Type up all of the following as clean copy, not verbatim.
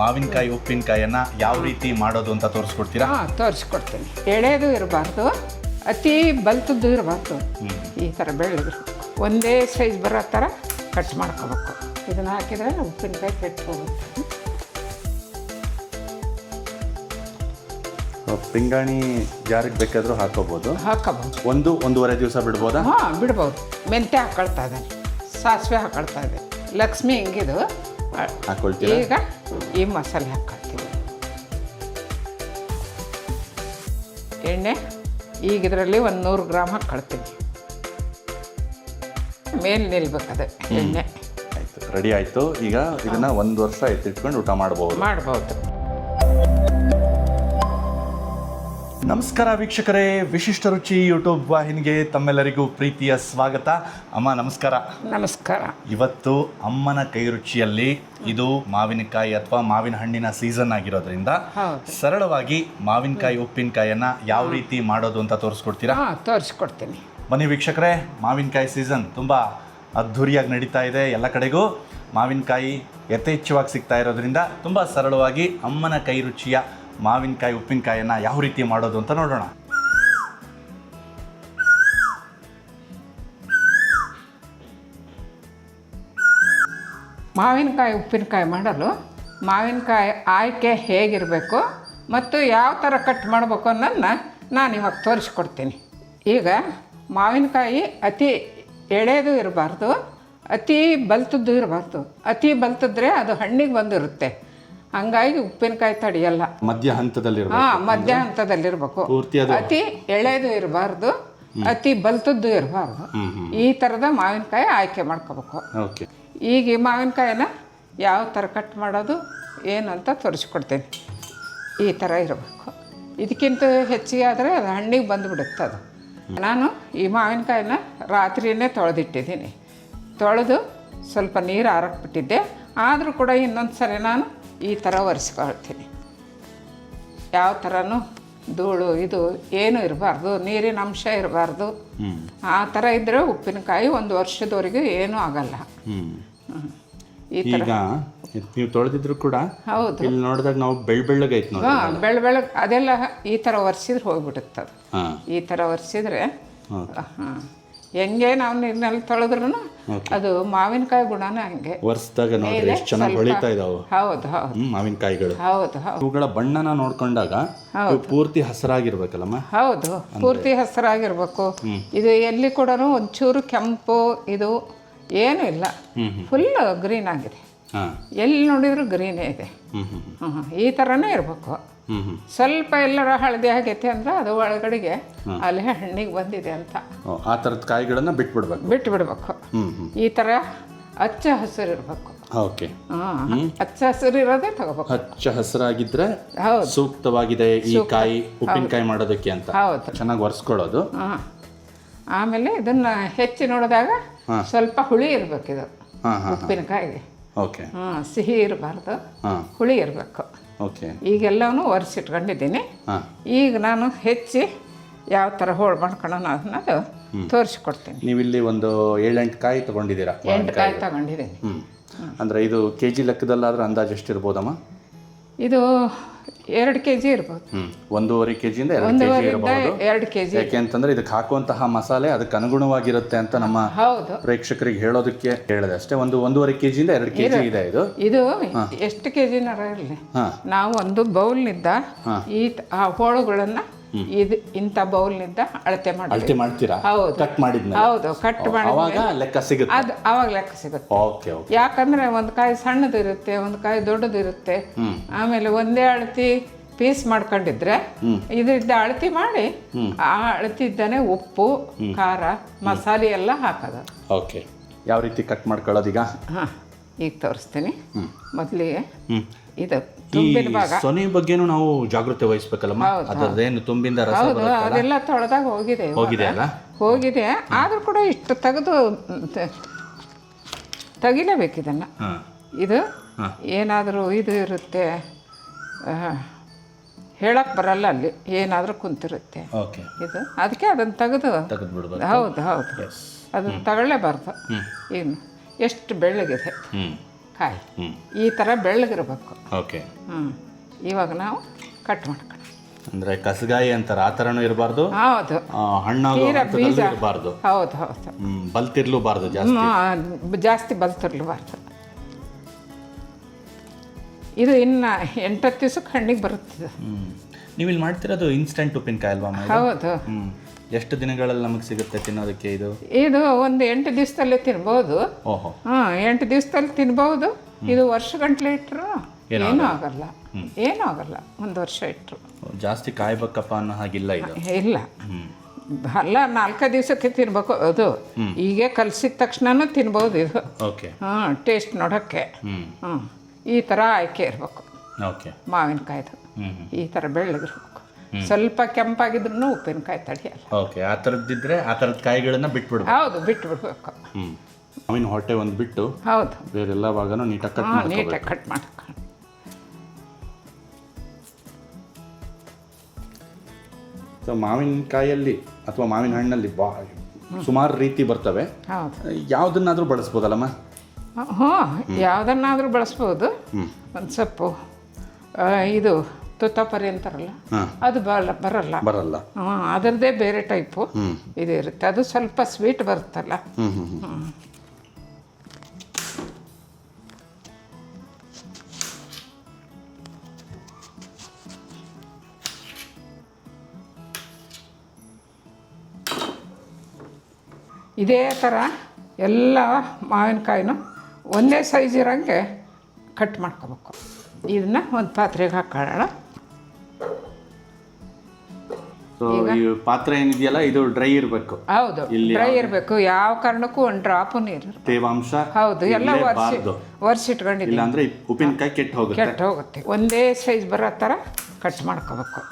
ಮಾವಿನಕಾಯಿ ಉಪ್ಪಿನಕಾಯಿಯನ್ನು ಯಾವ ರೀತಿ ಮಾಡೋದು ಅಂತ ತೋರಿಸ್ಕೊಡ್ತೀರಾ? ಹಾಂ, ತೋರಿಸ್ಕೊಡ್ತೀನಿ. ಎಳೆದು ಇರಬಾರ್ದು, ಅತಿ ಬಲ್ತದ್ದು ಇರಬಾರ್ದು. ಈ ಥರ ಬೆಳೆದ್ರು ಒಂದೇ ಸೈಜ್ ಬರೋ ಥರ ಕಟ್ ಮಾಡ್ಕೋಬೇಕು. ಇದನ್ನು ಹಾಕಿದರೆ ಉಪ್ಪಿನಕಾಯಿ ಕೆಟ್ಟು ಹೋಗುತ್ತೆ. ಪಿಂಗಾಣಿ ಜಾರಿಗೆ ಬೇಕಾದರೂ ಹಾಕೋಬೋದು. ಹಾಕೋಬೋದು. ಒಂದೂವರೆ ದಿವಸ ಬಿಡ್ಬೋದಾ? ಹಾಂ, ಬಿಡ್ಬೋದು. ಮೆಂತ್ಯ ಹಾಕೊಳ್ತಾ ಇದ್ದಾನೆ, ಸಾಸಿವೆ ಹಾಕೊಳ್ತಾ ಇದೆ, ಲಕ್ಷ್ಮಿ ಹಿಂಗಿದು ಹಾಕೊಳ್ತೀವಿ. ಈಗ ಈ ಮಸಾಲೆ ಹಾಕ್ಕೊಳ್ತೀವಿ. ಎಣ್ಣೆ ಈಗ ಇದರಲ್ಲಿ 100 ಗ್ರಾಮ್ ಹಾಕ್ಕೊಳ್ತೀವಿ. ಮೇಲೆ ನಿಲ್ಬೇಕದು ಎಣ್ಣೆ. ಆಯಿತು, ರೆಡಿ ಆಯಿತು. ಈಗ ಇದನ್ನು 1 ವರ್ಷ ಎತ್ತಿಟ್ಕೊಂಡು ಊಟ ಮಾಡ್ಬೋದು. ನಮಸ್ಕಾರ ವೀಕ್ಷಕರೇ, ವಿಶಿಷ್ಟ ರುಚಿ ಯೂಟ್ಯೂಬ್ ವಾಹಿನಿಗೆ ತಮ್ಮೆಲ್ಲರಿಗೂ ಪ್ರೀತಿಯ ಸ್ವಾಗತ. ಅಮ್ಮ ನಮಸ್ಕಾರ. ನಮಸ್ಕಾರ. ಇವತ್ತು ಅಮ್ಮನ ಕೈ ರುಚಿಯಲ್ಲಿ ಇದು ಮಾವಿನಕಾಯಿ ಅಥವಾ ಮಾವಿನ ಹಣ್ಣಿನ ಸೀಸನ್ ಆಗಿರೋದ್ರಿಂದ ಸರಳವಾಗಿ ಮಾವಿನಕಾಯಿ ಉಪ್ಪಿನಕಾಯಿಯನ್ನು ಯಾವ ರೀತಿ ಮಾಡೋದು ಅಂತ ತೋರಿಸ್ಕೊಡ್ತೀರಾ? ತೋರಿಸ್ಕೊಡ್ತೀನಿ. ಬನ್ನಿ ವೀಕ್ಷಕರೇ, ಮಾವಿನಕಾಯಿ ಸೀಸನ್ ತುಂಬ ಅದ್ಧೂರಿಯಾಗಿ ನಡೀತಾ ಇದೆ. ಎಲ್ಲ ಕಡೆಗೂ ಮಾವಿನಕಾಯಿ ಯಥೇಚ್ಛವಾಗಿ ಸಿಗ್ತಾ ಇರೋದ್ರಿಂದ ತುಂಬ ಸರಳವಾಗಿ ಅಮ್ಮನ ಕೈ ರುಚಿಯ ಮಾವಿನಕಾಯಿ ಉಪ್ಪಿನಕಾಯಿಯನ್ನು ಯಾವ ರೀತಿ ಮಾಡೋದು ಅಂತ ನೋಡೋಣ. ಮಾವಿನಕಾಯಿ ಉಪ್ಪಿನಕಾಯಿ ಮಾಡಲು ಮಾವಿನಕಾಯಿ ಆಯ್ಕೆ ಹೇಗಿರಬೇಕು ಮತ್ತು ಯಾವ ಥರ ಕಟ್ ಮಾಡಬೇಕು ಅನ್ನೋದನ್ನ ನಾನು ಇವಾಗ ತೋರಿಸ್ಕೊಡ್ತೀನಿ. ಈಗ ಮಾವಿನಕಾಯಿ ಅತಿ ಎಳೆದು ಇರಬಾರ್ದು, ಅತಿ ಬಲ್ತದ್ದು ಇರಬಾರ್ದು. ಅತಿ ಬಲ್ತಿದ್ರೆ ಅದು ಹಣ್ಣಿಗೆ ಬಂದಿರುತ್ತೆ, ಹಂಗಾಗಿ ಉಪ್ಪಿನಕಾಯಿ ತಡೆಯಲ್ಲ. ಮಧ್ಯ ಹಂತದಲ್ಲಿರಬೇಕು. ಮಧ್ಯ ಹಂತದಲ್ಲಿರಬೇಕು. ಅತಿ ಎಳೆದು ಇರಬಾರ್ದು, ಅತಿ ಬಲ್ತದ್ದು ಇರಬಾರ್ದು. ಈ ಥರದ ಮಾವಿನಕಾಯಿ ಆಯ್ಕೆ ಮಾಡ್ಕೋಬೇಕು. ಈಗ ಈ ಮಾವಿನಕಾಯಿನ ಯಾವ ಥರ ಕಟ್ ಮಾಡೋದು ಏನು ಅಂತ ತೋರಿಸ್ಕೊಡ್ತೀನಿ. ಈ ಥರ ಇರಬೇಕು. ಇದಕ್ಕಿಂತ ಹೆಚ್ಚಿಗೆ ಆದರೆ ಅದು ಹಣ್ಣಿಗೆ ಬಂದುಬಿಡುತ್ತೆ. ಅದು ನಾನು ಈ ಮಾವಿನಕಾಯಿನ ರಾತ್ರಿಯೇ ತೊಳೆದಿಟ್ಟಿದ್ದೀನಿ. ತೊಳೆದು ಸ್ವಲ್ಪ ನೀರು ಹಾರಕ್ಬಿಟ್ಟಿದ್ದೆ. ಆದರೂ ಕೂಡ ಇನ್ನೊಂದು ಸರಿ ನಾನು ಈ ಥರ ಒರೆಸ್ಕೊಳ್ತೀನಿ. ಯಾವ ಥರನೂ ಧೂಳು ಇದು ಏನೂ ಇರಬಾರ್ದು, ನೀರಿನ ಅಂಶ ಇರಬಾರ್ದು. ಆ ಥರ ಇದ್ದರೆ ಉಪ್ಪಿನಕಾಯಿ 1 ವರ್ಷದವರೆಗೂ ಏನೂ ಆಗಲ್ಲ. ಈ ಥರ ನೀವು ತೊಳೆದಿದ್ರು ಕೂಡ ಹೌದು, ಇಲ್ಲಿ ನೋಡಿದಾಗ ನಾವು ಬೆಳ್ಳಗೈತೆ ನೋಡಿ. ಬೆಳ್ಳಗೆ ಅದೆಲ್ಲ ಈ ಥರ ಒರೆಸಿದ್ರೆ ಹೋಗ್ಬಿಡುತ್ತೆ. ಅದು ಈ ಥರ ಒರೆಸಿದ್ರೆ ಹೆಂಗೆ ನಾವು ನೀರಿನಲ್ಲಿ ತೊಳೆದ್ರೂ ಅದು ಮಾವಿನಕಾಯಿ ಗುಣನೇ ಹಂಗೆ. ಒರೆಸಿದಾಗ ನೋಡ್ರಿ ಎಷ್ಟು ಚೆನ್ನಾಗಿ ಹೊಳಿತಾ ಇದಾವೆ. ಹೌದು ಹೌದು, ಮಾವಿನಕಾಯಿಗಳು. ಹೌದು ಹೌದು. ಇವುಗಳ ಬಣ್ಣನ ನೋಡ್ಕೊಂಡಾಗ ಪೂರ್ತಿ ಹಸಿರಾಗಿರ್ಬೇಕಲ್ಲಮ್ಮ? ಹೌದು, ಪೂರ್ತಿ ಹಸಿರಾಗಿರ್ಬೇಕು. ಇದು ಎಲ್ಲಿ ಕೂಡ ಒಂಚೂರು ಕೆಂಪು ಇದು ಏನೂ ಇಲ್ಲ, ಫುಲ್ ಗ್ರೀನ್ ಆಗಿದೆ. ಎಲ್ಲಿ ನೋಡಿದ್ರು ಗ್ರೀನೇ ಇದೆ. ಈ ಥರನೇ ಇರಬೇಕು. ಸ್ವಲ್ಪ ಎಲ್ಲರ ಹಳದಿ ಆಗೈತೆ ಅಂದ್ರೆ ಅದು ಒಳಗಡೆಗೆ ಅಲ್ಲಿ ಹಣ್ಣಿಗೆ ಬಂದಿದೆ ಅಂತ ಆ ಥರದ ಕಾಯಿಗಳನ್ನು ಬಿಟ್ಬಿಡ್ಬೇಕು. ಈ ಥರ ಹಚ್ಚ ಹಸಿರು ಇರಬೇಕು. ಓಕೆ, ಹಚ್ಚ ಹಸಿರು ಇರೋದೇ ತಗೋಬೇಕು. ಹಚ್ಚ ಹಸಿರಾಗಿದ್ರೆ ಸೂಕ್ತವಾಗಿದೆ ಈ ಕಾಯಿ ಉಪ್ಪಿನಕಾಯಿ ಮಾಡೋದಕ್ಕೆ ಅಂತ. ಹೌದು, ಚೆನ್ನಾಗಿ ಒರೆಸ್ಕೊಳ್ಳೋದು. ಆಮೇಲೆ ಇದನ್ನ ಹೆಚ್ಚಿ ನೋಡಿದಾಗ ಸ್ವಲ್ಪ ಹುಳಿ ಇರಬೇಕು ಇದು ಉಪ್ಪಿನಕಾಯಿಗೆ. ಓಕೆ, ಸಿಹಿ ಇರಬಾರ್ದು, ಹುಳಿ ಇರಬೇಕು. ಓಕೆ, ಈಗೆಲ್ಲವೂ ಒರೆಸಿಟ್ಕೊಂಡಿದ್ದೀನಿ. ಈಗ ನಾನು ಹೆಚ್ಚಿ ಯಾವ ಥರ ಹೋಳು ಮಾಡ್ಕೊಳ್ಳೋಣ ಅನ್ನೋದು ತೋರಿಸ್ಕೊಡ್ತೀನಿ. ನೀವಿಲ್ಲಿ ಒಂದು 7-8 ಕಾಯಿ ತೊಗೊಂಡಿದ್ದೀರಾ? 8 ಕಾಯಿ ತಗೊಂಡಿದ್ದೀನಿ. ಅಂದರೆ ಇದು ಕೆಜಿ ಲೆಕ್ಕದಲ್ಲಾದ್ರೆ ಅಂದಾಜು ಎಷ್ಟಿರ್ಬೋದಮ್ಮ? ಇದು 2 kg ಇರ್ಬೋದು. 1.5 kg-ಯಿಂದ 2 kg. ಯಾಕೆಂತಂದ್ರೆ ಇದಕ್ಕೆ ಹಾಕುವಂತಹ ಮಸಾಲೆ ಅದಕ್ಕೆ ಅನುಗುಣವಾಗಿರುತ್ತೆ ಅಂತ ನಮ್ಮ ಪ್ರೇಕ್ಷಕರಿಗೆ ಹೇಳೋದಕ್ಕೆ ಹೇಳಿದೆ ಅಷ್ಟೇ. 1.5 kg-ಯಿಂದ 2 kg ಇದೆ ಇದು. ಎಷ್ಟು ಕೆಜಿನಾರ ಇರಲಿ, ನಾವು ಒಂದು ಬೌಲ್ನಿಂದ ಆ ಹೋಳುಗಳನ್ನ ಇಂಥ ಬೌಲ್ನಿಂದ ಅಳತೆ ಮಾಡ್ತೀರಾ? ಹೌದು, ಕಟ್ ಮಾಡಿದ್ಮೇಲೆ. ಹೌದು, ಕಟ್ ಮಾಡಿ ಅವಾಗ ಲೆಕ್ಕ ಸಿಗುತ್ತೆ. ಅದು ಅವಾಗ ಲೆಕ್ಕ ಸಿಗುತ್ತೆ. ಓಕೆ, ಯಾಕಂದ್ರೆ ಒಂದು ಕಾಯಿ ಸಣ್ಣದಿರುತ್ತೆ, ಒಂದು ಕಾಯಿ ದೊಡ್ಡದಿರುತ್ತೆ. ಆಮೇಲೆ ಒಂದೇ ಅಳತಿ ಪೀಸ್ ಮಾಡ್ಕೊಂಡಿದ್ರೆ ಇದರಿಂದ ಅಳತಿ ಮಾಡಿ ಆ ಅಳತಿದ್ದಾನೆ ಉಪ್ಪು ಖಾರ ಮಸಾಲೆ ಎಲ್ಲ ಹಾಕೋದು. ಓಕೆ, ಯಾವ ರೀತಿ ಕಟ್ ಮಾಡ್ಕೊಳ್ಳೋದೀಗ? ಈಗ ತೋರಿಸ್ತೀನಿ. ಮೊದಲಿಗೆ ಇದು ತುಂಬಿನ ಭಾಗ, ಸೊನೆ ಬಗ್ಗೆನೂ ನಾವು ಜಾಗೃತಿ ವಹಿಸ್ಬೇಕಲ್ಲಮ್ಮ. ಅದರದೇನು ತುಂಬಿಂದ ರಸ ಅದೆಲ್ಲ ತೊಳೆದಾಗ ಹೋಗಿದೆ ಅಲ್ಲ? ಹೋಗಿದೆ. ಆದರೂ ಕೂಡ ಇಷ್ಟು ತೆಗಿಲೇಬೇಕು ಇದನ್ನು. ಇದು ಏನಾದರೂ ಇದು ಇರುತ್ತೆ, ಹೇಳಕ್ಕೆ ಬರಲ್ಲ, ಅಲ್ಲಿ ಏನಾದರೂ ಕುಂತಿರುತ್ತೆ ಇದು. ಅದಕ್ಕೆ ಅದನ್ನು ತೆಗೆದ್ಬಿಡ್ಬೇಕು. ಹೌದು ಹೌದು, ಅದನ್ನು ತಗೊಳ್ಳೇಬಾರ್ದು. ಏನು ಎಷ್ಟು ಬೆಳ್ಳಗಿದೆ, ಕಾಯಿ ಈ ಥರ ಬೆಳ್ಳಗಿರ್ಬೇಕು. ಓಕೆ. ಇವಾಗ ನಾವು ಕಟ್ ಮಾಡ್ಕೊಳ್ಳೋಣ. ಅಂದರೆ ಕಸಗಾಯಿ ಅಂತಾರೆ ಆ ಥರನೂ ಇರಬಾರ್ದು, ಹೌದು, ಹಣ್ಣಾಗೋ ಬೀಜ ಇರಬಾರ್ದು, ಹೌದು ಹೌದು, ಬಲ್ತಿರ್ಲೂಬಾರ್ದು, ಜಾಸ್ತಿ ಬಲ್ತಿರ್ಲಬಾರ್ದು. ಇದು ಇನ್ನು 8-10 ದಿವಸಕ್ಕೆ ಹಣ್ಣಿಗೆ ಬರುತ್ತದೆ. ನೀವು ಇಲ್ಲಿ ಮಾಡ್ತಿರೋದು ಇನ್ಸ್ಟೆಂಟ್ ಉಪ್ಪಿನಕಾಯಿ ಅಲ್ವಾ? ಹೌದು. ಎಷ್ಟು ದಿನಗಳಲ್ಲಿ ನಮಗೆ ಸಿಗುತ್ತೆ ತಿನ್ನೋದಕ್ಕೆ ಇದು? ಇದು ಒಂದು 8 ದಿವಸದಲ್ಲೇ ತಿನ್ಬೋದು. ಓಹೋ. 8 ದಿವಸದಲ್ಲಿ ತಿನ್ಬೋದು. ಇದು ವರ್ಷಗಂಟ್ಲೆ ಇಟ್ಟರು ಏನೂ ಆಗಲ್ಲ, ಏನೂ ಆಗಲ್ಲ. 1 ವರ್ಷ ಇಟ್ಟರು. ಜಾಸ್ತಿ ಕಾಯ್ಬೇಕಪ್ಪ ಅನ್ನೋ ಹಾಗಿಲ್ಲ ಇದು? ಇಲ್ಲ, ಅಲ್ಲ 4 ದಿವಸಕ್ಕೆ ತಿನ್ಬೇಕು. ಅದು ಹೀಗೆ ಕಲಸಿದ ತಕ್ಷಣನೂ ತಿನ್ಬೋದು ಇದು. ಓಕೆ. ಟೇಸ್ಟ್ ನೋಡೋಕ್ಕೆ ಈ ಥರ ಆಯ್ಕೆ ಇರಬೇಕು. ಓಕೆ. ಮಾವಿನಕಾಯ್ದು ಈ ಥರ ಬೆಳ್ಳಗಿರ್ಬೇಕು. ಸ್ವಲ್ಪ ಕೆಂಪಾಗಿದ್ರೂ ಉಪ್ಪಿನಕಾಯಿ ತಡೆಯಲ್ಲ. ಓಕೆ. ಆ ಥರದ್ದಿದ್ರೆ ಆ ಥರದ ಕಾಯಿಗಳನ್ನ ಬಿಟ್ಬಿಡ್ಬೇಕು. ಹೌದು, ಬಿಟ್ಬಿಡ್ಬೇಕು. ಮಾವಿನ ಹೊಟ್ಟೆ ಒಂದು ಬಿಟ್ಟು ಹೌದು, ಬೇರೆಲ್ಲ ಭಾಗನೂ ನೀಟಾಗಿ ಕಟ್ ಮಾಡ್ಕೊಂಡು. ಸೊ ಮಾವಿನಕಾಯಲ್ಲಿ ಅಥವಾ ಮಾವಿನ ಹಣ್ಣಲ್ಲಿ ಸುಮಾರು ರೀತಿ ಬರ್ತವೆ. ಹೌದು. ಯಾವುದನ್ನಾದರೂ ಬಳಸ್ಬೋದಲ್ಲಮ್ಮ? ಯಾವುದನ್ನಾದರೂ ಬಳಸ್ಬೋದು. ಒಂದು ಸೊಪ್ಪು ಇದು ತುತ್ತಪರಿ ಅಂತಾರಲ್ಲ, ಅದು ಬರಲ್ಲ. ಅದರದ್ದೇ ಬೇರೆ ಟೈಪು ಇದು ಇರುತ್ತೆ. ಅದು ಸ್ವಲ್ಪ ಸ್ವೀಟ್ ಬರುತ್ತಲ್ಲ. ಇದೇ ಥರ ಎಲ್ಲ ಮಾವಿನಕಾಯಿನೂ ಒಂದೇ ಸೈಜ್ ಇರೋಂಗೆ ಕಟ್ ಮಾಡ್ಕೋಬೇಕು. ಇದನ್ನ ಒಂದು ಪಾತ್ರೆಗೆ ಹಾಕೊಳ್ಳೋಣ. ಈ ಪಾತ್ರೆ ಏನಿದೆಯಲ್ಲ ಇದು ಡ್ರೈ ಇರಬೇಕು. ಹೌದು, ಡ್ರೈ ಇರಬೇಕು. ಯಾವ ಕಾರಣಕ್ಕೂ ಒಂದು ಡ್ರಾಪು ನೀರು, ತೇವಾಂಶ, ಹೌದು, ಎಲ್ಲ ಒರೆಸಿಟ್ಕೊಂಡಿದ್ದೀವಿ. ಇಲ್ಲಾಂದ್ರೆ ಉಪ್ಪಿನಕಾಯಿ ಕೆಟ್ಟು ಹೋಗುತ್ತೆ. ಒಂದೇ ಸೈಜ್ ಬರೋ ಥರ ಕಟ್ ಮಾಡ್ಕೋಬೇಕು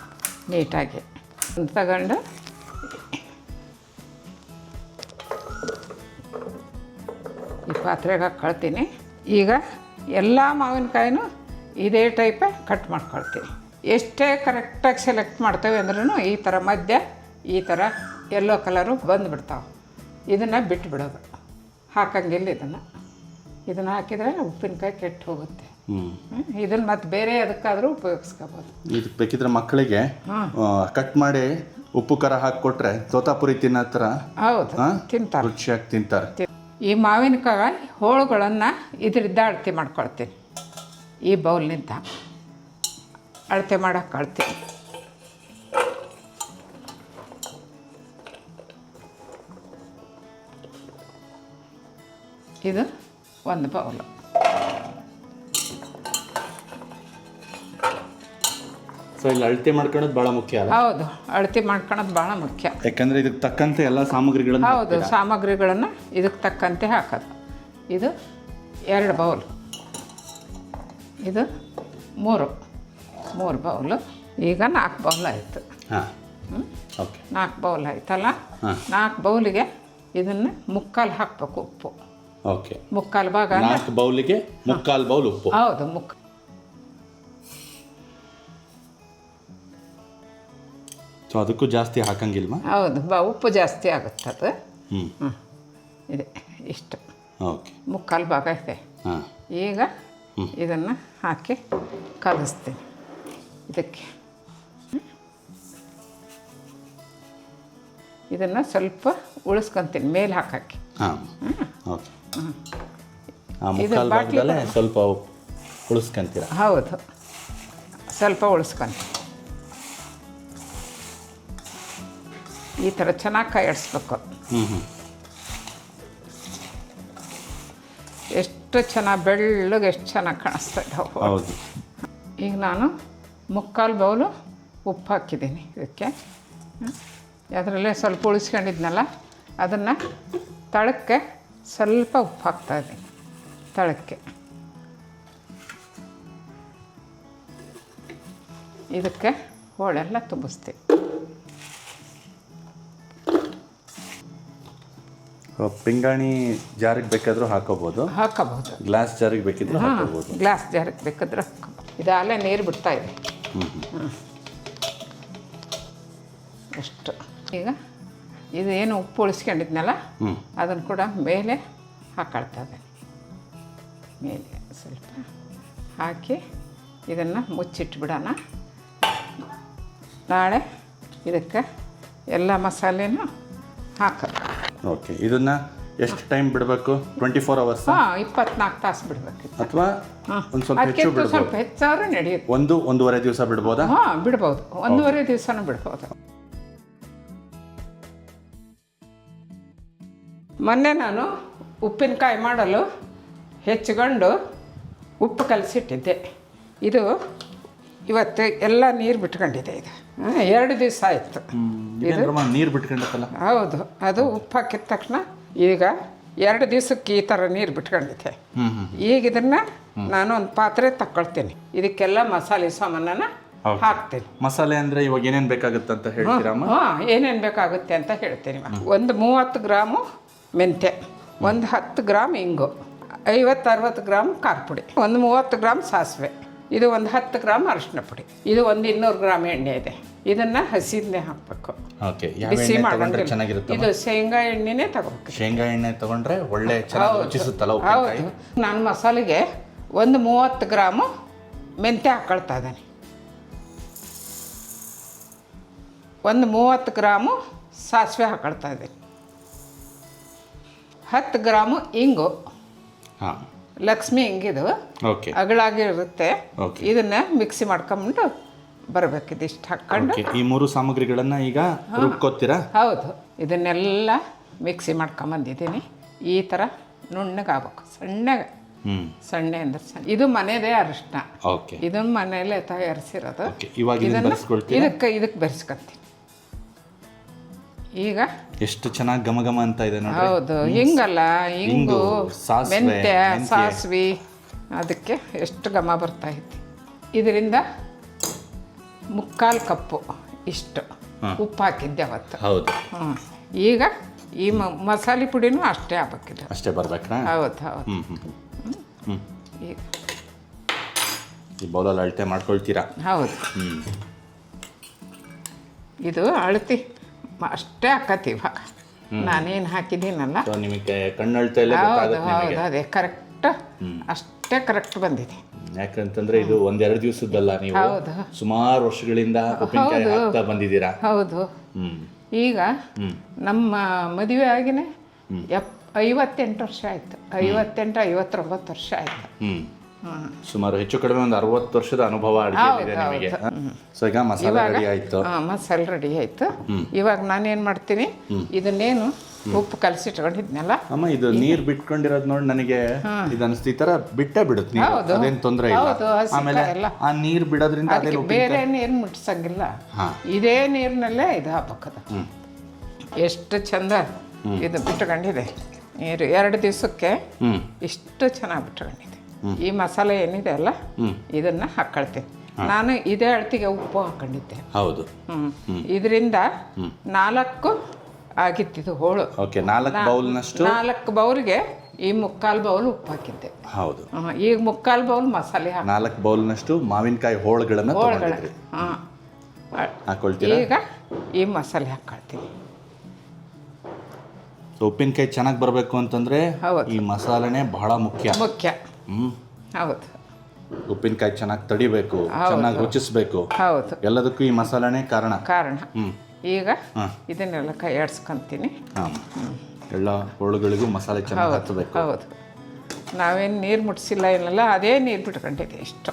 ನೀಟಾಗಿ. ತಗೊಂಡು ಈ ಪಾತ್ರೆಗೆ ಹಾಕ್ಕೊಳ್ತೀನಿ. ಈಗ ಎಲ್ಲ ಮಾವಿನಕಾಯಿನೂ ಇದೇ ಟೈಪೇ ಕಟ್ ಮಾಡ್ಕೊಳ್ತೀನಿ. ಎಷ್ಟೇ ಕರೆಕ್ಟಾಗಿ ಸೆಲೆಕ್ಟ್ ಮಾಡ್ತೇವೆ ಅಂದ್ರೂ ಈ ಥರ ಮಧ್ಯ ಈ ಥರ ಯೆಲ್ಲೋ ಕಲರು ಬಂದುಬಿಡ್ತಾವೆ. ಇದನ್ನು ಬಿಟ್ಟುಬಿಡೋದು, ಹಾಕಂಗಿಲ್ಲ. ಇದನ್ನು ಹಾಕಿದರೆ ಉಪ್ಪಿನಕಾಯಿ ಕೆಟ್ಟು ಹೋಗುತ್ತೆ. ಇದನ್ನು ಮತ್ತೆ ಬೇರೆ ಅದಕ್ಕಾದರೂ ಉಪಯೋಗಿಸ್ಕೋಬೋದು. ಇದು ಬೇಕಿದ್ರೆ ಮಕ್ಕಳಿಗೆ ಕಟ್ ಮಾಡಿ ಉಪ್ಪು ಖಾರ ಹಾಕಿಕೊಟ್ರೆ ತೋತಾಪುರಿ ತಿನ್ನೋ ಥರ. ಹೌದು, ತಿಂತಾರೆ, ರುಚಿಯಾಗಿ ತಿಂತಾರೆ. ಈ ಮಾವಿನಕಾಯಿ ಹೋಳುಗಳನ್ನು ಇದರಿಂದ ಅಳತೆ ಮಾಡ್ಕೊಳ್ತೀನಿ. ಈ ಬೌಲ್ನಿಂದ ಅಳತೆ ಮಾಡೋಕೆ ಅಳ್ತೀನಿ. ಇದು ಒಂದು ಬೌಲು. ಸೊ ಇಲ್ಲಿ ಅಳತೆ ಮಾಡ್ಕೊಳ್ಳೋದು ಭಾಳ ಮುಖ್ಯ ಅಲ್ಲ? ಹೌದು, ಅಳತೆ ಮಾಡ್ಕೊಳ್ಳೋದು ಭಾಳ ಮುಖ್ಯ. ಯಾಕಂದರೆ ಇದಕ್ಕೆ ತಕ್ಕಂತೆ ಎಲ್ಲ ಸಾಮಗ್ರಿಗಳನ್ನು, ಹೌದು, ಸಾಮಗ್ರಿಗಳನ್ನು ಇದಕ್ಕೆ ತಕ್ಕಂತೆ ಹಾಕೋದು. ಇದು 2 ಬೌಲು, ಇದು 3 ಬೌಲು. ಈಗ 4 ಬೌಲ್ ಆಯಿತು. ಓಕೆ, 4 ಬೌಲ್ ಆಯ್ತಲ್ಲ. 4 ಬೌಲಿಗೆ ಇದನ್ನು ಮುಕ್ಕಾಲು ಹಾಕಬೇಕು ಉಪ್ಪು. ಓಕೆ, ಮುಕ್ಕಾಲು ಭಾಗ. 4 ಬೌಲಿಗೆ ಮುಕ್ಕಾಲು ಬೌಲ್ ಉಪ್ಪು. ಹೌದು, ಸೊ ಅದಕ್ಕೂ ಜಾಸ್ತಿ ಹಾಕಂಗಿಲ್ವಾ? ಹೌದು, ಉಪ್ಪು ಜಾಸ್ತಿ ಆಗುತ್ತೆ ಅದು. ಇದೆ ಇಷ್ಟು. ಓಕೆ, ಮುಕ್ಕಾಲು ಭಾಗ ಇದೆ. ಈಗ ಇದನ್ನು ಹಾಕಿ ಕಲಿಸ್ತೀನಿ. ಇದಕ್ಕೆ ಇದನ್ನು ಸ್ವಲ್ಪ ಉಳಿಸ್ಕೊತೀನಿ ಮೇಲೆ ಹಾಕಕ್ಕೆ. ಸ್ವಲ್ಪ ಉಳಿಸ್ಕೊಂತೀರ? ಹೌದು, ಸ್ವಲ್ಪ ಉಳಿಸ್ಕೊಂತೀನಿ. ಈ ಥರ ಚೆನ್ನಾಗಿ ಕಾಯಿಡಿಸ್ಬೇಕು. ಎಷ್ಟು ಚೆನ್ನಾಗಿ ಬೆಳ್ಳಗೆ ಎಷ್ಟು ಚೆನ್ನಾಗಿ ಕಾಣಿಸ್ತಾ ಇದ್ದಾವೆ. ಹೌದು. ಈಗ ನಾನು ಮುಕ್ಕಾಲು ಬೌಲು ಉಪ್ಪು ಹಾಕಿದ್ದೀನಿ ಇದಕ್ಕೆ. ಅದರಲ್ಲೇ ಸ್ವಲ್ಪ ಉಳಿಸ್ಕೊಂಡಿದ್ನಲ್ಲ ಅದನ್ನು ತಳಕ್ಕೆ ಸ್ವಲ್ಪ ಉಪ್ಪು ಹಾಕ್ತಾಯಿದ್ದೀನಿ. ತಳಕ್ಕೆ ಇದಕ್ಕೆ ಹೋಳೆಲ್ಲ ತುಂಬಿಸ್ತೀನಿ. ಪಿಂಗಾಣಿ ಜಾರಿಗೆ ಬೇಕಾದರೂ ಹಾಕೋಬೋದು. ಗ್ಲಾಸ್ ಜಾರಿಗೆ ಬೇಕಿದ್ರೆ ಹಾಕೋಬೋದು. ಗ್ಲಾಸ್ ಜಾರಿಗೆ ಬೇಕಾದ್ರೆ ಹಾಕೋಬೋದು. ಇದು ಅಲ್ಲೇ ನೀರು ಬಿಡ್ತಾ ಇದೆ. ಅಷ್ಟು. ಈಗ ಇದು ಏನು ಉಪ್ಪು ಉಳಿಸ್ಕೊಂಡಿದ್ನಲ್ಲ ಅದನ್ನು ಕೂಡ ಮೇಲೆ ಹಾಕೊಳ್ತಾ ಇದೆ. ಮೇಲೆ ಸ್ವಲ್ಪ ಹಾಕಿ ಇದನ್ನು ಮುಚ್ಚಿಟ್ಬಿಡೋಣ. ನಾಳೆ ಇದಕ್ಕೆ ಎಲ್ಲ ಮಸಾಲೆನೂ ಹಾಕೋದು. ಓಕೆ, ಇದನ್ನು ಎಷ್ಟು ಟೈಮ್ ಬಿಡಬೇಕು? 24 hours? ಹಾಂ, 24 ತಾಸು ಬಿಡಬೇಕು. ಅಥವಾ ಒಂದು ಸ್ವಲ್ಪ ಹೆಚ್ಚು ಬಿಡಬಹುದು? ಸ್ವಲ್ಪ ಹೆಚ್ಚಾದ್ರೂ ನಡೆಯುತ್ತೆ. 1-1.5 ದಿವಸ ಬಿಡ್ಬೋದಾ? ಹಾಂ, ಬಿಡ್ಬೋದು. 1.5 ದಿವಸನೂ ಬಿಡ್ಬೋದು. ಮೊನ್ನೆ ನಾನು ಉಪ್ಪಿನಕಾಯಿ ಮಾಡಲು ಹೆಚ್ಚಿಕೊಂಡು ಉಪ್ಪು ಕಲಸಿಟ್ಟಿದ್ದೆ. ಇದು ಇವತ್ತು ಎಲ್ಲ ನೀರು ಬಿಟ್ಕೊಂಡಿದೆ. ಇದು 2 ದಿವಸ ಆಯಿತು. ನೀರು ಬಿಟ್ಕೊಂಡತ್ತಲ್ಲ? ಹೌದು, ಅದು ಉಪ್ಪು ಹಾಕಿದ ತಕ್ಷಣ ಈಗ 2 ದಿವಸಕ್ಕೆ ಈ ಥರ ನೀರು ಬಿಟ್ಕೊಂಡಿದ್ದೆ. ಈಗ ಇದನ್ನು ನಾನು ಒಂದು ಪಾತ್ರೆ ತಗೊಳ್ತೀನಿ. ಇದಕ್ಕೆಲ್ಲ ಮಸಾಲೆ ಸಾಮಾನನ್ನು ಹಾಕ್ತೀನಿ. ಮಸಾಲೆ ಅಂದರೆ ಇವಾಗ ಏನೇನು ಬೇಕಾಗುತ್ತೆ ಅಂತ ಹೇಳ್ತೀರಮ್ಮ? ಹಾಂ, ಏನೇನು ಬೇಕಾಗುತ್ತೆ ಅಂತ ಹೇಳ್ತೀನಿ. ಒಂದು 30 ಗ್ರಾಮು ಮೆಂತ್ಯ, ಒಂದು 10 ಗ್ರಾಮ್ ಇಂಗು, 50-60 ಗ್ರಾಮ್ ಖಾರ ಪುಡಿ, ಒಂದು 30 ಗ್ರಾಮ್ ಸಾಸಿವೆ, ಇದು ಒಂದು 10 ಗ್ರಾಮ್ ಅರಿಶಿನ ಪುಡಿ, ಇದು ಒಂದು 200 ಗ್ರಾಮ್ ಎಣ್ಣೆ ಇದೆ. ಇದನ್ನು ಹಸಿದನ್ನೇ ಹಾಕಬೇಕು. ಓಕೆ, ಬಿಸಿ ಮಾಡಿದ್ರೆ ಚೆನ್ನಾಗಿರುತ್ತೆ. ಇದು ಶೇಂಗಾ ಎಣ್ಣೆನೇ ತಗೋಬೇಕು. ಶೇಂಗಾ ಎಣ್ಣೆ ತಗೊಂಡ್ರೆ ಒಳ್ಳೆ ರುಚಿಸುತ್ತಲ್ಲ. ಹೌದು. ನಾನು ಮಸಾಲೆಗೆ ಒಂದು 30 ಗ್ರಾಮು ಮೆಂತ್ಯ ಹಾಕೊಳ್ತಾ ಇದ್ದಾನೆ, ಒಂದು 30 ಗ್ರಾಮು ಸಾಸಿವೆ ಹಾಕೊಳ್ತಾ ಇದ್ದೀನಿ, 10 ಗ್ರಾಮು ಇಂಗು. ಹಾಂ, ಲಕ್ಷ್ಮಿ ಹಿಂಗಿದು ಓಕೆ, ಅಗಳಾಗಿರುತ್ತೆ. ಇದನ್ನ ಮಿಕ್ಸಿ ಮಾಡ್ಕೊಂಬಿಟ್ಟು ಬರಬೇಕು. ಇದಿಷ್ಟು ಹಾಕ್ಕೊಂಡು ಈ 3 ಸಾಮಗ್ರಿಗಳನ್ನು ಈಗ ರುಬ್ಕೋತೀರಾ? ಹೌದು, ಇದನ್ನೆಲ್ಲ ಮಿಕ್ಸಿ ಮಾಡ್ಕೊಂಬಂದಿದ್ದೀನಿ. ಈ ಥರ ನುಣ್ಣಗಾಗಬೇಕು, ಸಣ್ಣಗೆ. ಸಣ್ಣ ಅಂದ್ರೆ ಸಣ್ಣ. ಇದು ಮನೆಯದೇ ಅರಿಶಿನ. ಓಕೆ, ಇದನ್ನು ಮನೆಯಲ್ಲೇ ತಯಾರಿಸಿರೋದು. ಇದಕ್ಕೆ ಬೆರೆಸ್ಕೊತೀನಿ. ಈಗ ಎಷ್ಟು ಚೆನ್ನಾಗಿ ಘಮ ಘಮ ಅಂತ ಇದೆ ನೋಡಿ. ಹೌದು, ಹಿಂಗಲ್ಲ, ಹಿಂಗು, ಮೆಂತ್ಯ, ಸಾಸಿವೆ, ಅದಕ್ಕೆ ಎಷ್ಟು ಘಮ ಬರ್ತಾ ಐತಿ. ಇದರಿಂದ 3/4 ಕಪ್ಪು ಇಷ್ಟು ಉಪ್ಪು ಹಾಕಿದ್ದೆ ಅವತ್ತು. ಹೌದು. ಈಗ ಈ ಮಸಾಲೆ ಪುಡಿನೂ ಅಷ್ಟೇ ಹಾಕಬೇಕಿದೆ. ಅಷ್ಟೇ ಬರ್ಬೇಕಾ? ಹೌದು ಹೌದು. ಈಗ ಈ ಬೌಲಲ್ಲಿ ಅಳತೆ ಮಾಡ್ಕೊಳ್ತೀರಾ? ಹೌದು. ಇದು ಅಳತಿ ಅಷ್ಟೇ ಹಾಕತ್ತಿ. ಇವಾಗ ನಾನೇನು ಹಾಕಿದ್ದೀನಲ್ಲ, ನಿಮಗೆ ಕಣ್ಣಳ್ತಾ ಇಲ್ಲ? ಹೌದು ಹೌದು, ಅದೇ ಕರೆಕ್ಟ್, ಅಷ್ಟೇ ಕರೆಕ್ಟ್ ಬಂದಿದೆ. ಯಾಕಂತಂದ್ರೆ ಇದು 1-2 ದಿವಸದ್ದಲ್ಲ, ನೀವು ಸುಮಾರು ವರ್ಷಗಳಿಂದ ಉಪ್ಪಿನಕಾಯಿ ಹಾಕ್ತಾ ಬಂದಿದ್ದೀರಾ. ಹೌದು. ಈಗ ನಮ್ಮ ಮದುವೆ ಆಗಿನೇ 58 ವರ್ಷ ಆಯ್ತು. 58-59 ವರ್ಷ ಆಯ್ತು. ಸುಮಾರು ಹೆಚ್ಚು ಕಡಿಮೆ ಒಂದು 60 ವರ್ಷದ ಅನುಭವ ಅಡುಗೆ ನಿಮಗೆ. ಸೊ ಈಗ ಮಸಾಲೆ ರೆಡಿ ಆಯ್ತು. ಮಸಾಲೆ ರೆಡಿ ಆಯ್ತು. ಇವಾಗ ನಾನೇನು ಮಾಡ್ತೀನಿ, ಇದನ್ನೇನು ಉಪ್ಪು ಕಲಸಿಟ್ಕೊಂಡಿದ್ನಲ್ಲ ಅಮ್ಮ, ಇದು ನೀರು ಬಿಟ್ಕೊಂಡಿರೋದು ನೋಡಿ ನನಗೆ ಇದು ಅನಿಸ್ತು. ಈ ತರ ಬಿಟ್ಟೇ ಬಿಡುತ್ತೆ, ಅದೇನು ತೊಂದರೆ ಇಲ್ಲ. ಆಮೇಲೆ ಆ ನೀರು ಬಿಡೋದ್ರಿಂದ ಬೇರೆ ನೀರು ಮುಟ್ಸಂಗಿಲ್ಲ, ಇದೇ ನೀರಿನಲ್ಲೇ ಇದು ಹಾಕದ. ಎಷ್ಟು ಚಂದ ಇದು ಬಿಟ್ಕೊಂಡಿದೆ ನೀರು. 2 ದಿವಸಕ್ಕೆ ಇಷ್ಟು ಚೆನ್ನಾಗಿ ಬಿಟ್ಕೊಂಡಿದೆ. ಈ ಮಸಾಲೆ ಏನಿದೆ ಅಲ್ಲ, ಇದನ್ನ ಹಾಕೊಳ್ತೀನಿ ನಾನು. ಇದೇ ಅಳತೆಗೆ ಉಪ್ಪು ಹಾಕೊಂಡಿದ್ದೆ. ಹೌದು. ಇದರಿಂದ 4 ಆಗಿತ್ತಿದು ಹೋಳು. ಓಕೆ, 4 ಬೌಲ್ನಷ್ಟು. 4 ಬೌಲ್ಗೆ ಈ 3/4 ಬೌಲ್ ಉಪ್ಪು ಹಾಕಿದ್ದೆ. ಹೌದು. ಈಗ 3/4 ಬೌಲ್ ಮಸಾಲೆ 4 ಬೌಲ್ನಷ್ಟು ಮಾವಿನಕಾಯಿ ಹೋಳುಗಳನ್ನು ಹಾಕೊಳ್ತೀರಾ? ಈಗ ಈ ಮಸಾಲೆ ಹಾಕೊಳ್ತೀನಿ. ಉಪ್ಪಿನಕಾಯಿ ಚೆನ್ನಾಗಿ ಬರಬೇಕು ಅಂತಂದ್ರೆ ಈ ಮಸಾಲೆನೇ ಬಹಳ ಮುಖ್ಯ. ಹೌದು. ಉಪ್ಪಿನಕಾಯಿ ಚೆನ್ನಾಗಿ ತಡಿಬೇಕು, ಚೆನ್ನಾಗಿ ರುಚಿಸಬೇಕು. ಹೌದು, ಎಲ್ಲದಕ್ಕೂ ಈ ಮಸಾಲೆನೇ ಕಾರಣ. ಈಗ ಇದನ್ನೆಲ್ಲ ಕೈ ಆಡಿಸ್ಕೊಂತೀನಿ. ಎಲ್ಲ ಹೋಳುಗಳಿಗೂ ಮಸಾಲೆ ಚೆನ್ನಾಗಿ ಹತ್ತಬೇಕು. ಹೌದು. ನಾವೇನು ನೀರು ಮುಟ್ಸಿಲ್ಲ ಏನಲ್ಲ, ಅದೇ ನೀರು ಬಿಟ್ಕೊಂಡಿದೆ ಇಷ್ಟು.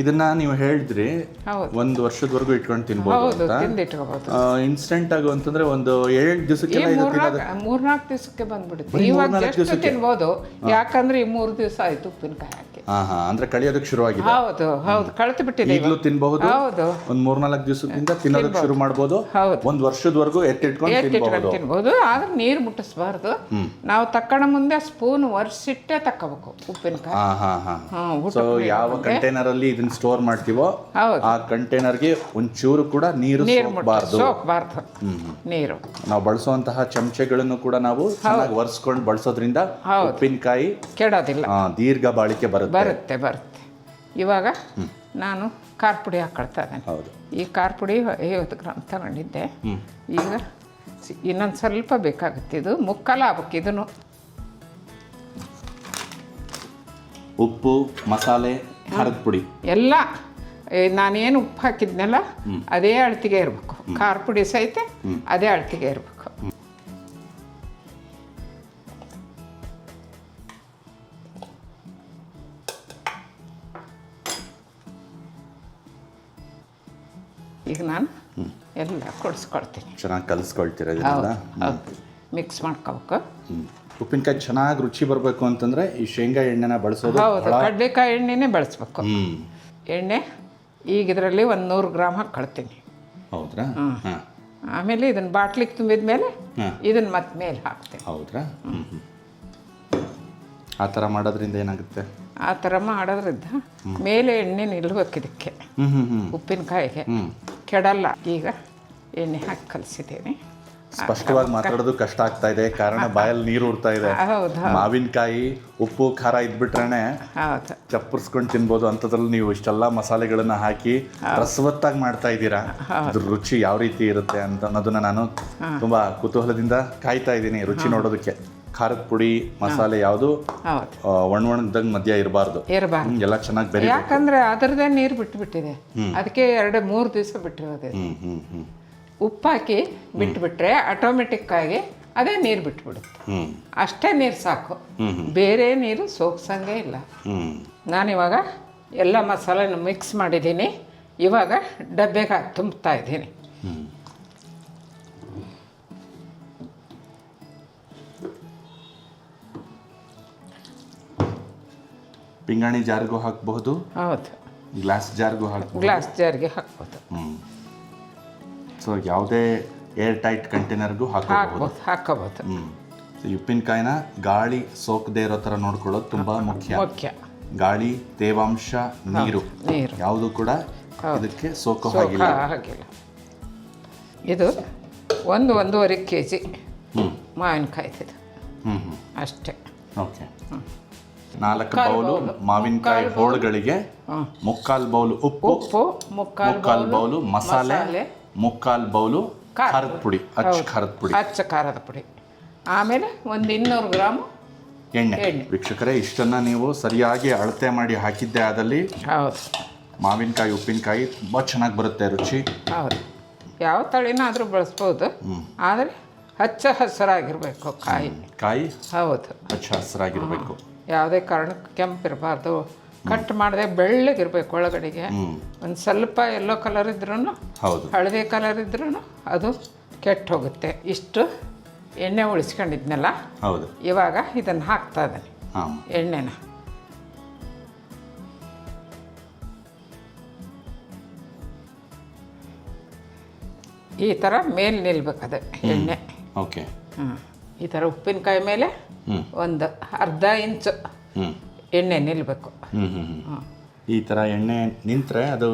ಇದನ್ನ ನೀವು ಹೇಳಿದ್ರಿ 1 ವರ್ಷದವರೆಗೂ ಇಟ್ಕೊಂಡು ತಿನ್ಬಹುದು ಅಂತ. ಇನ್ಸ್ಟೆಂಟ್ ಆಗು ಅಂತಂದ್ರೆ ಒಂದು 7 ದಿವಸಕ್ಕೆಲ್ಲ 3-4 ದಿವಸಕ್ಕೆ ಬಂದ್ಬಿಡುತ್ತೆ. ಇವಾಗ ಎಷ್ಟು ತಿನ್ಬೋದು, ಯಾಕಂದ್ರೆ ಈ 3 ದಿವಸ ಆಯ್ತು ಉಪ್ಪಿನಕಾಯಿ ಹಾಕಿ. ಅಂದ್ರೆ ಕಳಿಯೋದಕ್ಕೆ ಶುರುವಾಗಿದೆ. ಹೌದು ಹೌದು, ಕಳೆದು ಬಿಟ್ಟಿದೆ. ಈಗಲೂ ತಿನ್ಬಹುದು. ಹೌದು, ಒಂದು 3-4 ದಿವಸದಿಂದ ತಿನ್ನೋದಕ್ಕೆ ಶುರು ಮಾಡಬಹುದು. 1 ವರ್ಷದವರೆಗೂ ಎತ್ತಿಟ್ಕೊಂಡು ತಿನ್ಬಹುದು. ಆದ್ರೆ ನೀರು ಮುಟ್ಟಿಸಬಾರ್ದು. ನಾವು ತಕ್ಕಣ ಮುಂದೆ ಸ್ಪೂನ್ ಒರೆಸಿಟ್ಟೆ ತಕ್ಕಬೇಕು ಉಪ್ಪಿನಕಾಯಿ. ಯಾವ ಕಂಟೈನರ್ ಅಲ್ಲಿ ಇದನ್ನ ಸ್ಟೋರ್ ಮಾಡ್ತೀವೋ ಆ ಕಂಟೈನರ್ಗೆ ಒಂಚೂರು ಕೂಡ ನೀರು ಸೋಕಬಾರ್ದು. ನೀರು ನಾವು ಬಳಸುವಂತಹ ಚಮಚೆಗಳನ್ನು ಕೂಡ ನಾವು ಚೆನ್ನಾಗಿ ಒರೆಸ್ಕೊಂಡು ಬಳಸೋದ್ರಿಂದ ಉಪ್ಪಿನಕಾಯಿ ಕೆಡೋದಿಲ್ಲ, ದೀರ್ಘ ಬಾಳಿಕೆ ಬರುತ್ತೆ. ಇವಾಗ ನಾನು ಖಾರ ಪುಡಿ ಹಾಕೊಳ್ತಾ ಇದ್ದೇನೆ. ಹೌದು. ಈ ಖಾರ ಪುಡಿ 50 ಗ್ರಾಮ್ ತಗೊಂಡಿದ್ದೆ. ಈಗ ಇನ್ನೊಂದು ಸ್ವಲ್ಪ ಬೇಕಾಗುತ್ತೆ. ಇದು 3/4 ಆಗ್ಬೇಕು. ಇದನ್ನು ಉಪ್ಪು, ಮಸಾಲೆ, ಖಾರದ ಪುಡಿ ಎಲ್ಲ ನಾನೇನು ಉಪ್ಪು ಹಾಕಿದ್ನಲ್ಲ ಅದೇ ಅಳತೆಗೆ ಇರಬೇಕು. ಖಾರ ಪುಡಿ ಸಹಿತ ಅದೇ ಅಳತೆಗೆ ಇರಬೇಕು. ಈಗ ನಾನು ಎಲ್ಲ ಕೊಡಿಸ್ಕೊಳ್ತೀನಿ. ಚೆನ್ನಾಗಿ ಕಲಿಸ್ಕೊಳ್ತೀರ ಹೌದು, ಮಿಕ್ಸ್ ಮಾಡ್ಕೋಬೇಕು. ಉಪ್ಪಿನಕಾಯಿ ಚೆನ್ನಾಗಿ ರುಚಿ ಬರಬೇಕು ಅಂತಂದ್ರೆ ಈ ಶೇಂಗಾ ಎಣ್ಣೆನ ಬಳಸೋದು. ಹೌದು, ಕಡಲೆಕಾಯಿ ಎಣ್ಣೆನೇ ಬಳಸ್ಬೇಕು. ಎಣ್ಣೆ ಈಗ ಇದರಲ್ಲಿ 100 ಗ್ರಾಮ್ ಹಾಕ್ಕೊಳ್ತೀನಿ. ಹೌದ್ರಾ? ಆಮೇಲೆ ಇದನ್ನು ಬಾಟ್ಲಿಗೆ ತುಂಬಿದ ಮೇಲೆ ಇದನ್ನು ಮತ್ತೆ ಮೇಲೆ ಹಾಕ್ತೀನಿ. ಹೌದ್ರಾ? ಆ ಥರ ಮಾಡೋದ್ರಿಂದ ಏನಾಗುತ್ತೆ? ಆ ಥರ ಮಾಡೋದ್ರಿಂದ ಮೇಲೆ ಎಣ್ಣೆ ನಿಲ್ಬೇಕು ಇದಕ್ಕೆ, ಉಪ್ಪಿನಕಾಯಿಗೆ ಕೆಡಲ್ಲ. ಈಗ ಎಣ್ಣೆ ಹಾಕಿ ಕಲಿಸಿದ್ದೇನೆ. ಸ್ಪಷ್ಟವಾಗಿ ಮಾತಾಡೋದು ಕಷ್ಟ ಆಗ್ತಾ ಇದೆ, ಕಾರಣ ಬಾಯಲ್ಲಿ ನೀರು ಉರ್ತಾ ಇದೆ. ಹೌದು, ಮಾವಿನಕಾಯಿ ಉಪ್ಪು ಖಾರ ಇದ್ಬಿಟ್ರೆ ಹೌದು, ಚಪ್ಪರ್ಸ್ಕೊಂಡು ತಿನ್ಬೋದು. ಅಂಥದ್ರಲ್ಲಿ ನೀವು ಇಷ್ಟೆಲ್ಲ ಮಸಾಲೆಗಳನ್ನ ಹಾಕಿ ರಸವತ್ತಾಗಿ ಮಾಡ್ತಾ ಇದ್ದೀರಾ. ಅದ್ರ ರುಚಿ ಯಾವ ರೀತಿ ಇರುತ್ತೆ ಅಂತ ಅನ್ನೋದನ್ನ ನಾನು ತುಂಬಾ ಕುತೂಹಲದಿಂದ ಕಾಯ್ತಾ ಇದ್ದೀನಿ ರುಚಿ ನೋಡೋದಕ್ಕೆ. ಖಾರದ ಪುಡಿ, ಮಸಾಲೆ ಯಾವುದು ಒಣದಂಗೆ ಮಧ್ಯ ಇರಬಾರ್ದು, ಎಲ್ಲ ಚೆನ್ನಾಗಿ ಬೆರಿ. ಯಾಕಂದ್ರೆ ಅದರದೇ ನೀರು ಬಿಟ್ಟುಬಿಟ್ಟಿದೆ, ಅದಕ್ಕೆ 2-3 ದಿವಸ ಬಿಟ್ಟಿರೋದು. ಉಪ್ಪು ಹಾಕಿ ಬಿಟ್ಬಿಟ್ರೆ ಆಟೋಮೆಟಿಕ್ ಆಗಿ ಅದೇ ನೀರು ಬಿಟ್ಬಿಡುತ್ತೆ. ಅಷ್ಟೇ ನೀರು ಸಾಕು, ಬೇರೆ ನೀರು ಸೋಗ್ಸಂಗೆ ಇಲ್ಲ. ನಾನಿವಾಗ ಎಲ್ಲ ಮಸಾಲೆನ ಮಿಕ್ಸ್ ಮಾಡಿದ್ದೀನಿ. ಇವಾಗ ಡಬ್ಬೆಗೆ ತುಂಬ್ತಾ ಇದ್ದೀನಿ. ಪಿಂಗಾಣಿ ಜಾರ್ಗೂ ಹಾಕಬಹುದು, ಹೌದು, ಗ್ಲಾಸ್ ಜಾರ್ಗೂ ಹಾಕಬಹುದು, ಗ್ಲಾಸ್ ಜಾರ್ಗೆ ಹಾಕ್ಬೋದು. ಸೊ ಯಾವುದೇ ಏರ್ ಟೈಟ್ ಕಂಟೈನರ್ಗೂ ಹಾಕಬಹುದು. ಉಪ್ಪಿನಕಾಯಿನ ಗಾಳಿ ಸೋಕದೇ ಇರೋ ಥರ ನೋಡ್ಕೊಳ್ಳೋದು ತುಂಬ ಮುಖ್ಯ. ಗಾಳಿ, ತೇವಾಂಶ, ನೀರು ಯಾವುದು ಕೂಡ ಇದಕ್ಕೆ ಸೋಕೋ ಹಾಗಿಲ್ಲ. ಇದು 1-1.5 kg ಮಾವಿನಕಾಯಿ ಇದು ಅಷ್ಟೇ. ಓಕೆ, 4 ಬೌಲು ಮಾವಿನಕಾಯಿ ಹೋಳುಗಳಿಗೆ 3/4 ಬೌಲು ಉಪ್ಪು, 3/4 ಬೌಲು ಮಸಾಲೆ, 3/4 ಬೌಲು ಖಾರದ ಪುಡಿ, ಅಚ್ಚ ಖಾರದ ಪುಡಿ, ಆಮೇಲೆ 200 ಗ್ರಾಮ್ ಎಣ್ಣೆ. ವೀಕ್ಷಕರೇ, ಇಷ್ಟನ್ನು ನೀವು ಸರಿಯಾಗಿ ಅಳತೆ ಮಾಡಿ ಹಾಕಿದ್ದೆ ಆದಲ್ಲಿ ಮಾವಿನಕಾಯಿ ಉಪ್ಪಿನಕಾಯಿ ತುಂಬ ಚೆನ್ನಾಗಿ ಬರುತ್ತೆ ರುಚಿ. ಹೌದು, ಯಾವ ತಳಿನಾದರೂ ಬಳಸ್ಬೋದು, ಆದರೆ ಹಚ್ಚ ಹಸಿರಾಗಿರ್ಬೇಕು ಕಾಯಿ. ಹೌದು, ಹಚ್ಚ ಹಸಿರಾಗಿರ್ಬೇಕು. ಯಾವುದೇ ಕಾರಣಕ್ಕೆ ಕೆಂಪಿರಬಾರ್ದು, ಕಟ್ ಮಾಡದೆ ಬೆಳ್ಳಗಿರ್ಬೇಕು ಒಳಗಡೆಗೆ. ಒಂದು ಸ್ವಲ್ಪ ಎಲ್ಲೋ ಕಲರ್ ಇದ್ರೂ, ಹಳದಿ ಕಲರ್ ಇದ್ರೂ ಅದು ಕೆಟ್ಟು ಹೋಗುತ್ತೆ. ಇಷ್ಟು ಎಣ್ಣೆ ಉಳಿಸ್ಕೊಂಡಿದ್ನಲ್ಲ, ಹೌದು, ಇವಾಗ ಇದನ್ನು ಹಾಕ್ತಾ ಇದ್ದಾನೆ ಎಣ್ಣೆನ. ಈ ಥರ ಮೇಲೆ ನಿಲ್ಬೇಕದು ಎಣ್ಣೆ. ಓಕೆ, ಈ ಥರ ಉಪ್ಪಿನಕಾಯಿ ಮೇಲೆ ಒಂದು ಅರ್ಧ ಇಂಚು ಎಣ್ಣೆ ನಿಲ್ಲಬೇಕು. ಈ ಥರ ಎಣ್ಣೆ ನಿಂತರೆ ಅದು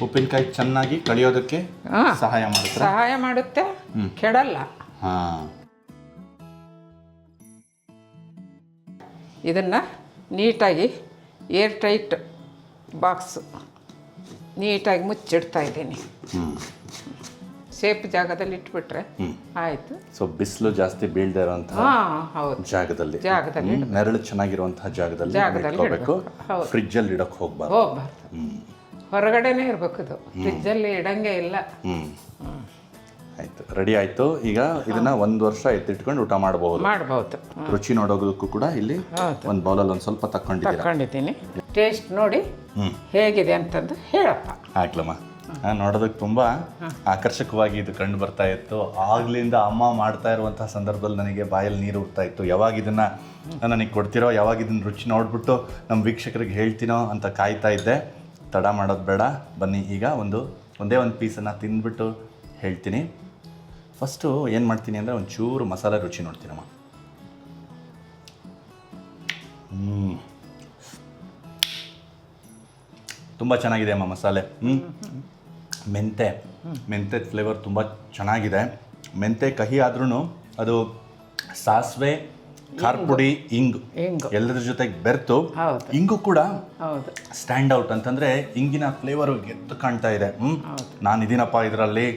ಉಪ್ಪಿನಕಾಯಿ ಚೆನ್ನಾಗಿ ಕಳಿಯೋದಕ್ಕೆ ಸಹಾಯ ಮಾಡುತ್ತೆ, ಕೆಡಲ್ಲ. ಇದನ್ನು ನೀಟಾಗಿ ಏರ್ ಟೈಟ್ ಬಾಕ್ಸ್ ನೀಟಾಗಿ ಮುಚ್ಚಿಡ್ತಾ ಇದ್ದೀನಿ. ಸೇಫ್ ಜಾಗದಲ್ಲಿ ಇಟ್ಬಿಟ್ರೆ ಆಯಿತು. ಸೊ ಬಿಸಿಲು ಜಾಸ್ತಿ ಬೀಳದೇ ಇರುವಂತಹ ಜಾಗದಲ್ಲಿ, ನೆರಳು ಚೆನ್ನಾಗಿರುವಂತಹ ಜಾಗದಲ್ಲಿ ಇಡಬೇಕು. ಫ್ರಿಜ್ಜಲ್ಲಿ ಇಡಕ್ಕೆ ಹೋಗ್ಬಾರ್ದು. ಹೊರಗಡೆನೇ ಇರಬೇಕು ಇದು, ಫ್ರಿಜ್ಜಲ್ಲಿ ಇಡಂಗೆ ಇಲ್ಲ. ಆಯ್ತು, ರೆಡಿ ಆಯ್ತು. ಈಗ ಇದನ್ನ 1 ವರ್ಷ ಎತ್ತಿಟ್ಕೊಂಡು ಊಟ ಮಾಡಬಹುದು. ರುಚಿ ನೋಡೋದಕ್ಕೂ ಕೂಡ ಇಲ್ಲಿ ಒಂದು ಬೌಲಲ್ಲಿ ಒಂದು ಸ್ವಲ್ಪ ತಕ್ಕೊಂಡಿದ್ದೀನಿ. ಟೇಸ್ಟ್ ನೋಡಿ ಹೇಗಿದೆ ಅಂತಂದು ಹೇಳಪ್ಪ. ಹಾಕ್ಲಮ್ಮ. ನೋಡೋದಕ್ಕೆ ತುಂಬ ಆಕರ್ಷಕವಾಗಿ ಇದು ಕಂಡು ಬರ್ತಾ ಇತ್ತು. ಆಗ್ಲಿಂದ ಅಮ್ಮ ಮಾಡ್ತಾ ಇರುವಂತಹ ಸಂದರ್ಭದಲ್ಲಿ ನನಗೆ ಬಾಯಲ್ಲಿ ನೀರು ಉರ್ತಾ ಇತ್ತು. ಯಾವಾಗ ಇದನ್ನು ನನಗೆ ಕೊಡ್ತಿರೋ, ಯಾವಾಗ ಇದನ್ನು ರುಚಿ ನೋಡ್ಬಿಟ್ಟು ನಮ್ಮ ವೀಕ್ಷಕರಿಗೆ ಹೇಳ್ತೀನೋ ಅಂತ ಕಾಯ್ತಾ ಇದ್ದೆ. ತಡ ಮಾಡೋದು ಬೇಡ, ಬನ್ನಿ ಈಗ ಒಂದೇ ಒಂದು ಪೀಸನ್ನು ತಿಂದ್ಬಿಟ್ಟು ಹೇಳ್ತೀನಿ. ಫಸ್ಟು ಏನು ಮಾಡ್ತೀನಿ ಅಂದರೆ ಒಂಚೂರು ಮಸಾಲೆ ರುಚಿ ನೋಡ್ತೀನಮ್ಮ. ತುಂಬ ಚೆನ್ನಾಗಿದೆ ಅಮ್ಮ ಮಸಾಲೆ. ಮೆಂತೆ ಫ್ಲೇವರ್ ತುಂಬ ಚೆನ್ನಾಗಿದೆ. ಮೆಂತೆ ಕಹಿ ಆದ್ರೂ ಅದು ಸಾಸಿವೆ, ಖಾರ ಪುಡಿ, ಇಂಗು ಎಲ್ಲರ ಜೊತೆಗೆ ಬೆರೆತು, ಇಂಗು ಕೂಡ ಸ್ಟ್ಯಾಂಡ್ ಔಟ್ ಅಂತಂದರೆ ಇಂಗಿನ ಫ್ಲೇವರು ಎದ್ದು ಕಾಣ್ತಾ ಇದೆ. ನಾನು ಇದೀನಪ್ಪ ಇದರಲ್ಲಿ,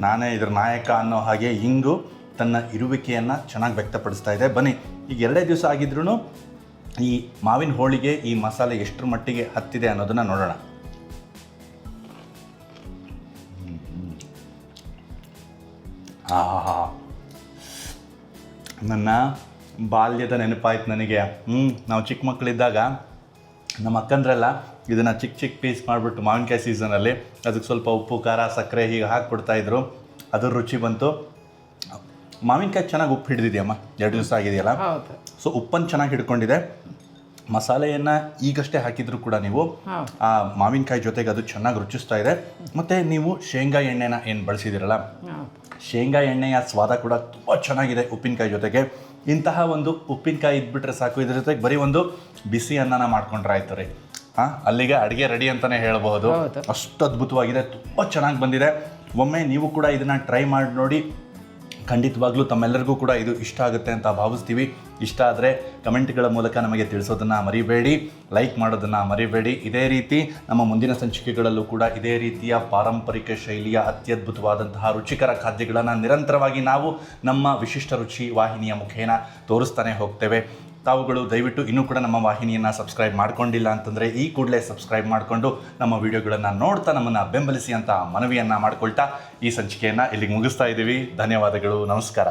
ನಾನೇ ಇದ್ರ ನಾಯಕ ಅನ್ನೋ ಹಾಗೆ ಇಂಗು ತನ್ನ ಇರುವಿಕೆಯನ್ನು ಚೆನ್ನಾಗಿ ವ್ಯಕ್ತಪಡಿಸ್ತಾ ಇದೆ. ಬನ್ನಿ, ಈಗ 2 ದಿವಸ ಆಗಿದ್ರೂ ಈ ಮಾವಿನ ಹೋಳಿಗೆ ಈ ಮಸಾಲೆ ಎಷ್ಟರ ಮಟ್ಟಿಗೆ ಹತ್ತಿದೆ ಅನ್ನೋದನ್ನು ನೋಡೋಣ. ಆಹಾ, ನನ್ನ ಬಾಲ್ಯದ ನೆನಪಾಯ್ತು ನನಗೆ. ನಾವು ಚಿಕ್ಕ ಮಕ್ಕಳಿದ್ದಾಗ ನಮ್ಮ ಅಕ್ಕಂದ್ರೆಲ್ಲ ಇದನ್ನು ಚಿಕ್ಕ ಚಿಕ್ಕ ಪೀಸ್ ಮಾಡಿಬಿಟ್ಟು ಮಾವಿನಕಾಯಿ ಸೀಸನಲ್ಲಿ ಅದಕ್ಕೆ ಸ್ವಲ್ಪ ಉಪ್ಪು ಖಾರ ಸಕ್ಕರೆ ಹೀಗೆ ಹಾಕಿಬಿಡ್ತಾಯಿದ್ರು. ಅದ್ರ ರುಚಿ ಬಂತು. ಮಾವಿನಕಾಯಿ ಚೆನ್ನಾಗಿ ಉಪ್ಪು ಹಿಡಿದಿದೆಯಮ್ಮ, 2 ದಿವಸ ಆಗಿದೆಯಲ್ಲ, ಸೊ ಉಪ್ಪನ್ನು ಚೆನ್ನಾಗಿ ಹಿಡ್ಕೊಂಡಿದೆ. ಮಸಾಲೆಯನ್ನು ಈಗಷ್ಟೇ ಹಾಕಿದರೂ ಕೂಡ ನೀವು ಆ ಮಾವಿನಕಾಯಿ ಜೊತೆಗೆ ಅದು ಚೆನ್ನಾಗಿ ರುಚಿಸ್ತಾ ಇದೆ. ಮತ್ತು ನೀವು ಶೇಂಗಾ ಎಣ್ಣೆನ ಏನು ಬಳಸಿದ್ದೀರಲ್ಲ, ಶೇಂಗಾ ಎಣ್ಣೆಯ ಸ್ವಾದ ಕೂಡ ತುಂಬ ಚೆನ್ನಾಗಿದೆ ಉಪ್ಪಿನಕಾಯಿ ಜೊತೆಗೆ. ಇಂತಹ ಒಂದು ಉಪ್ಪಿನಕಾಯಿ ಇದ್ಬಿಟ್ರೆ ಸಾಕು. ಇದ್ರ ಜೊತೆಗೆ ಬರೀ ಒಂದು ಬಿಸಿ ಅನ್ನನ ಮಾಡ್ಕೊಂಡ್ರೆ ಆಯ್ತು ರೀ. ಅಲ್ಲಿಗೆ ಅಡುಗೆ ರೆಡಿ ಅಂತಲೇ ಹೇಳ್ಬೋದು. ಅಷ್ಟು ಅದ್ಭುತವಾಗಿದೆ, ತುಂಬ ಚೆನ್ನಾಗಿ ಬಂದಿದೆ. ಒಮ್ಮೆ ನೀವು ಕೂಡ ಇದನ್ನು ಟ್ರೈ ಮಾಡಿ ನೋಡಿ. ಖಂಡಿತವಾಗ್ಲೂ ತಮ್ಮೆಲ್ಲರಿಗೂ ಕೂಡ ಇದು ಇಷ್ಟ ಆಗುತ್ತೆ ಅಂತ ಭಾವಿಸ್ತೀವಿ. ಇಷ್ಟ ಆದರೆ ಕಮೆಂಟ್ಗಳ ಮೂಲಕ ನಮಗೆ ತಿಳಿಸೋದನ್ನು ಮರಿಬೇಡಿ, ಲೈಕ್ ಮಾಡೋದನ್ನು ಮರಿಬೇಡಿ. ಇದೇ ರೀತಿ ನಮ್ಮ ಮುಂದಿನ ಸಂಚಿಕೆಗಳಲ್ಲೂ ಕೂಡ ಇದೇ ರೀತಿಯ ಪಾರಂಪರಿಕ ಶೈಲಿಯ ಅತ್ಯದ್ಭುತವಾದಂತಹ ರುಚಿಕರ ಖಾದ್ಯಗಳನ್ನು ನಿರಂತರವಾಗಿ ನಾವು ನಮ್ಮ ವಿಶಿಷ್ಟ ರುಚಿ ವಾಹಿನಿಯ ಮುಖೇನ ತೋರಿಸ್ತಾನೆ ಹೋಗ್ತೇವೆ. ತಾವುಗಳು ದಯವಿಟ್ಟು ಇನ್ನೂ ಕೂಡ ನಮ್ಮ ವಾಹಿನಿಯನ್ನು ಸಬ್ಸ್ಕ್ರೈಬ್ ಮಾಡ್ಕೊಂಡಿಲ್ಲ ಅಂತಂದರೆ ಈ ಕೂಡಲೇ ಸಬ್ಸ್ಕ್ರೈಬ್ ಮಾಡಿಕೊಂಡು ನಮ್ಮ ವಿಡಿಯೋಗಳನ್ನು ನೋಡ್ತಾ ನಮ್ಮನ್ನು ಬೆಂಬಲಿಸಿ ಅಂತ ಮನವಿಯನ್ನು ಮಾಡಿಕೊಳ್ತಾ ಈ ಸಂಚಿಕೆಯನ್ನು ಇಲ್ಲಿಗೆ ಮುಗಿಸ್ತಾ ಇದ್ದೀವಿ. ಧನ್ಯವಾದಗಳು, ನಮಸ್ಕಾರ.